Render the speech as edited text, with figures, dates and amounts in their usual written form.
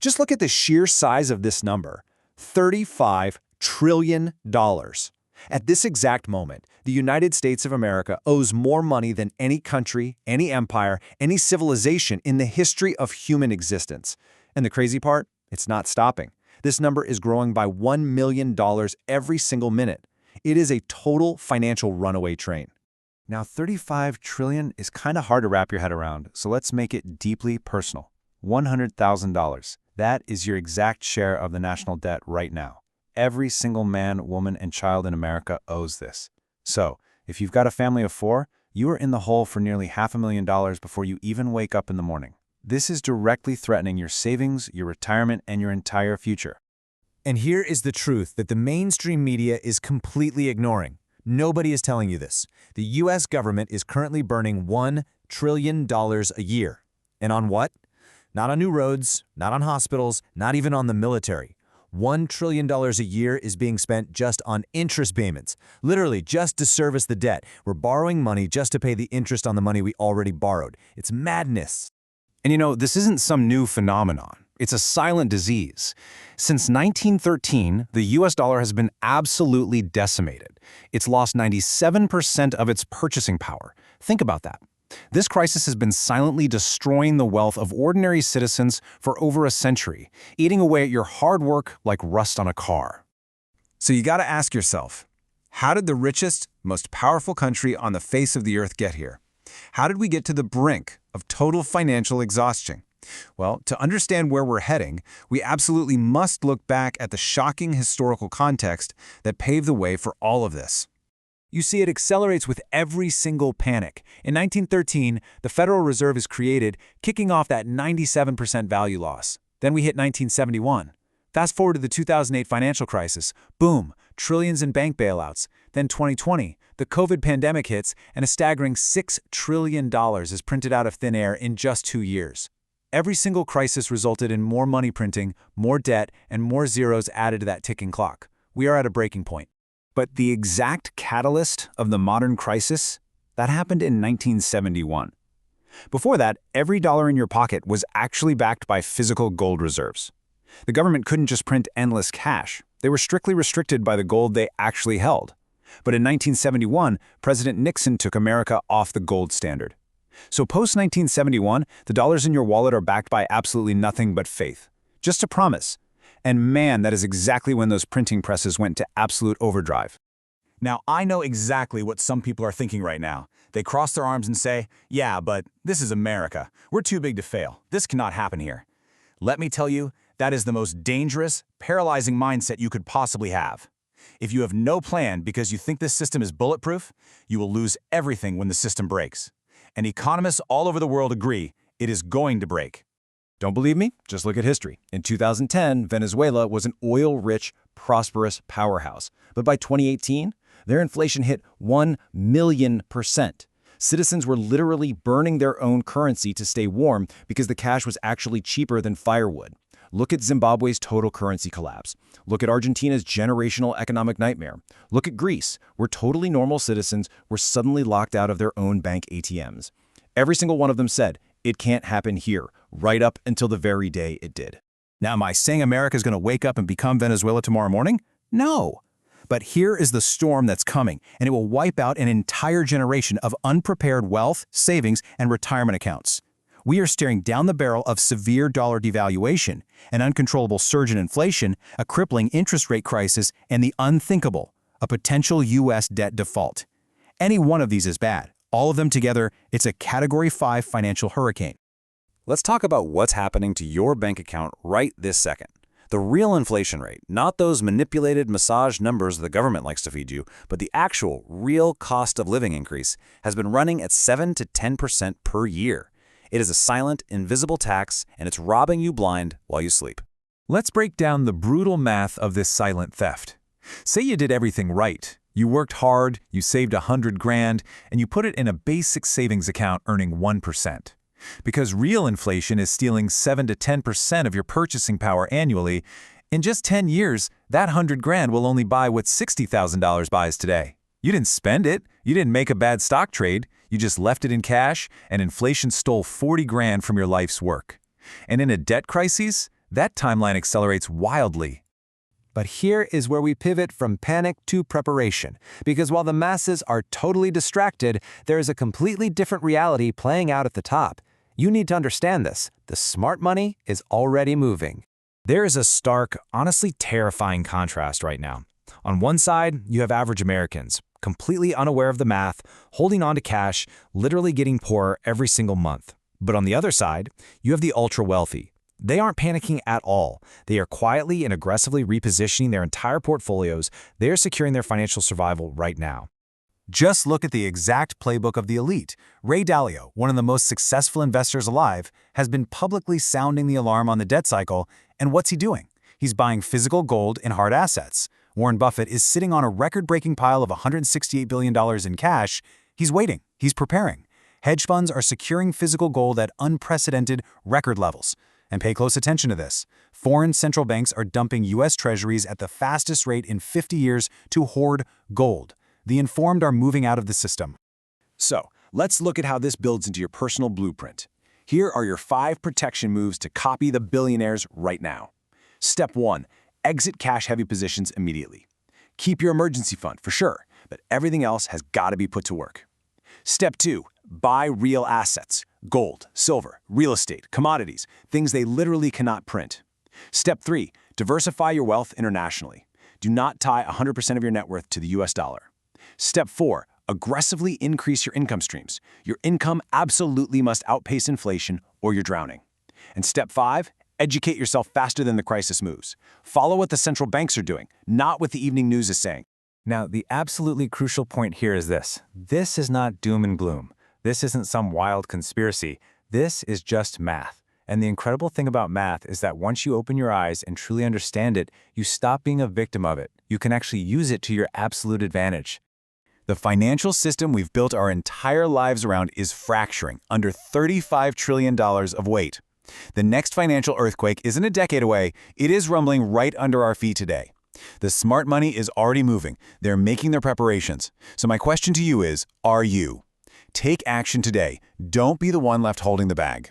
Just look at the sheer size of this number, $35 trillion. At this exact moment, the United States of America owes more money than any country, any empire, any civilization in the history of human existence. And the crazy part? It's not stopping. This number is growing by $1 million every single minute. It is a total financial runaway train. Now, $35 trillion is kind of hard to wrap your head around, so let's make it deeply personal. $100,000. That is your exact share of the national debt right now. Every single man, woman, and child in America owes this. So, if you've got a family of 4, you are in the hole for nearly $500,000 before you even wake up in the morning. This is directly threatening your savings, your retirement, and your entire future. And here is the truth that the mainstream media is completely ignoring. Nobody is telling you this. The U.S. government is currently burning $1 trillion a year. And on what? Not on new roads, not on hospitals, not even on the military. $1 trillion a year is being spent just on interest payments, literally just to service the debt. We're borrowing money just to pay the interest on the money we already borrowed. It's madness. And you know, this isn't some new phenomenon. It's a silent disease. Since 1913, the US dollar has been absolutely decimated. It's lost 97% of its purchasing power. Think about that. This crisis has been silently destroying the wealth of ordinary citizens for over a century, eating away at your hard work like rust on a car. So you gotta ask yourself, how did the richest, most powerful country on the face of the earth get here? How did we get to the brink of total financial exhaustion? Well, to understand where we're heading, we absolutely must look back at the shocking historical context that paved the way for all of this. You see, it accelerates with every single panic. In 1913, the Federal Reserve is created, kicking off that 97% value loss. Then we hit 1971. Fast forward to the 2008 financial crisis. Boom, trillions in bank bailouts. Then 2020, the COVID pandemic hits, and a staggering $6 trillion is printed out of thin air in just 2 years. Every single crisis resulted in more money printing, more debt, and more zeros added to that ticking clock. We are at a breaking point. But the exact catalyst of the modern crisis, that happened in 1971. Before that, every dollar in your pocket was actually backed by physical gold reserves. The government couldn't just print endless cash. They were strictly restricted by the gold they actually held. But in 1971, President Nixon took America off the gold standard. So post-1971, the dollars in your wallet are backed by absolutely nothing but faith. Just a promise. And man, that is exactly when those printing presses went to absolute overdrive. Now, I know exactly what some people are thinking right now. They cross their arms and say, yeah, but this is America. We're too big to fail. This cannot happen here. Let me tell you, that is the most dangerous, paralyzing mindset you could possibly have. If you have no plan because you think this system is bulletproof, you will lose everything when the system breaks. And economists all over the world agree it is going to break. Don't believe me? Just look at history. In 2010, Venezuela was an oil-rich, prosperous powerhouse. But by 2018, their inflation hit 1,000,000%. Citizens were literally burning their own currency to stay warm because the cash was actually cheaper than firewood. Look at Zimbabwe's total currency collapse. Look at Argentina's generational economic nightmare. Look at Greece, where totally normal citizens were suddenly locked out of their own bank ATMs. Every single one of them said, it can't happen here, right up until the very day it did. Now, am I saying America's going to wake up and become Venezuela tomorrow morning? No. But here is the storm that's coming, and it will wipe out an entire generation of unprepared wealth, savings, and retirement accounts. We are staring down the barrel of severe dollar devaluation, an uncontrollable surge in inflation, a crippling interest rate crisis, and the unthinkable, a potential U.S. debt default. Any one of these is bad. All of them together, it's a Category 5 financial hurricane. Let's talk about what's happening to your bank account right this second. The real inflation rate, not those manipulated massage numbers the government likes to feed you, but the actual, real cost of living increase has been running at 7 to 10% per year. It is a silent, invisible tax, and it's robbing you blind while you sleep. Let's break down the brutal math of this silent theft. Say you did everything right. You worked hard, you saved $100,000, and you put it in a basic savings account earning 1%. Because real inflation is stealing 7 to 10% of your purchasing power annually, in just 10 years, that $100,000 will only buy what $60,000 buys today. You didn't spend it, you didn't make a bad stock trade, you just left it in cash, and inflation stole $40,000 from your life's work. And in a debt crisis, That timeline accelerates wildly. But here is where we pivot from panic to preparation, because while the masses are totally distracted, there is a completely different reality playing out at the top. You need to understand this. The smart money is already moving. There is a stark, honestly terrifying contrast right now. On one side, you have average Americans, completely unaware of the math, holding on to cash, literally getting poorer every single month. But on the other side, you have the ultra-wealthy. They aren't panicking at all. They are quietly and aggressively repositioning their entire portfolios. They are securing their financial survival right now. Just look at the exact playbook of the elite. Ray Dalio, one of the most successful investors alive, has been publicly sounding the alarm on the debt cycle, and what's he doing? He's buying physical gold and hard assets. Warren Buffett is sitting on a record-breaking pile of $168 billion in cash. He's waiting. He's preparing. Hedge funds are securing physical gold at unprecedented record levels. And pay close attention to this. Foreign central banks are dumping U.S. treasuries at the fastest rate in 50 years to hoard gold. The informed are moving out of the system. So, let's look at how this builds into your personal blueprint. Here are your 5 protection moves to copy the billionaires right now. Step 1. Exit cash-heavy positions immediately. Keep your emergency fund, for sure, but everything else has got to be put to work. Step 2. Buy real assets. Gold, silver, real estate, commodities, things they literally cannot print. Step 3. Diversify your wealth internationally. Do not tie 100% of your net worth to the US dollar. Step 4. Aggressively increase your income streams. Your income absolutely must outpace inflation or you're drowning. And Step 5. Educate yourself faster than the crisis moves. Follow what the central banks are doing, not what the evening news is saying. Now, the absolutely crucial point here is this. This is not doom and gloom. This isn't some wild conspiracy. This is just math. And the incredible thing about math is that once you open your eyes and truly understand it, you stop being a victim of it. You can actually use it to your absolute advantage. The financial system we've built our entire lives around is fracturing under $35 trillion of weight. The next financial earthquake isn't a decade away. It is rumbling right under our feet today. The smart money is already moving. They're making their preparations. So my question to you is, are you? Take action today. Don't be the one left holding the bag.